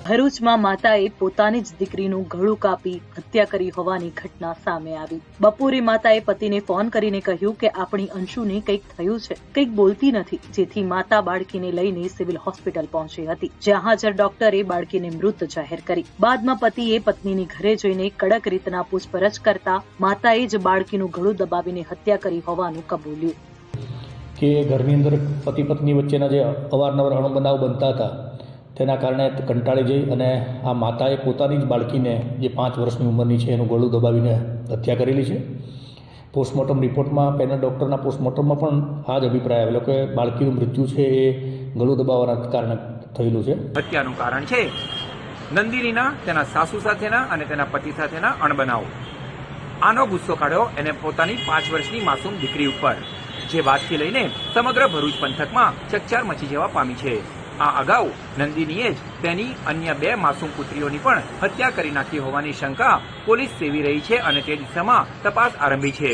ભરૂચમાં માતાએ પોતાની જ દીકરીનું ગળું કાપી હત્યા કરી હોવાની ઘટના સામે આવી। બપોરે માતાએ પતિને ફોન કરીને કહ્યું કે આપણી અંશુને કંઈક થયું છે, કંઈક બોલતી નથી, જેથી માતા બાળકીને લઈને સિવિલ હોસ્પિટલ પહોંચી હતી, જ્યાં હાજર ડોક્ટરે બાળકીને મૃત જાહેર કરી। બાદમાં પતિએ પત્નીની ઘરે જઈને કડક રીતના પૂછપરછ કરતા માતાએ જ બાળકીનું ગળું દબાવીને હત્યા કરી હોવાનું કબૂલ્યું। કે ઘરની અંદર પતિ પત્ની વચ્ચેના જે અવારનવાર અણબનાવ બનતા હતા તેના કારણે કંટાળી જઈ અને આ માતાએ પોતાની જ બાળકીને જે 5 વર્ષની ઉંમરની છે એનું ગળું દબાવીને હત્યા કરેલી છે। પોસ્ટમોર્ટમ રિપોર્ટમાં પેનલ ડૉક્ટરના પોસ્ટમોર્ટમમાં પણ આ જ અભિપ્રાય આવેલો કે બાળકીનું મૃત્યુ છે એ ગળું દબાવવાના કારણે થયેલું છે। હત્યાનું કારણ છે નંદિનીના તેના સાસુ સાથેના અને તેના પતિ સાથેના અણબનાવ। આનો ગુસ્સો કાઢ્યો એને પોતાની 5 વર્ષની માસૂમ દીકરી ઉપર, જે વાતથી લઈને સમગ્ર ભરૂચ પંથકમાં ચકચાર મચી જવા પામી છે। આ અગાઉ નંદિનીએ જ તેની અન્ય 2 માસૂમ પુત્રીઓની પણ હત્યા કરી નાખી હોવાની શંકા પોલીસ સેવી રહી છે અને તે દિશામાં તપાસ આરંભી છે।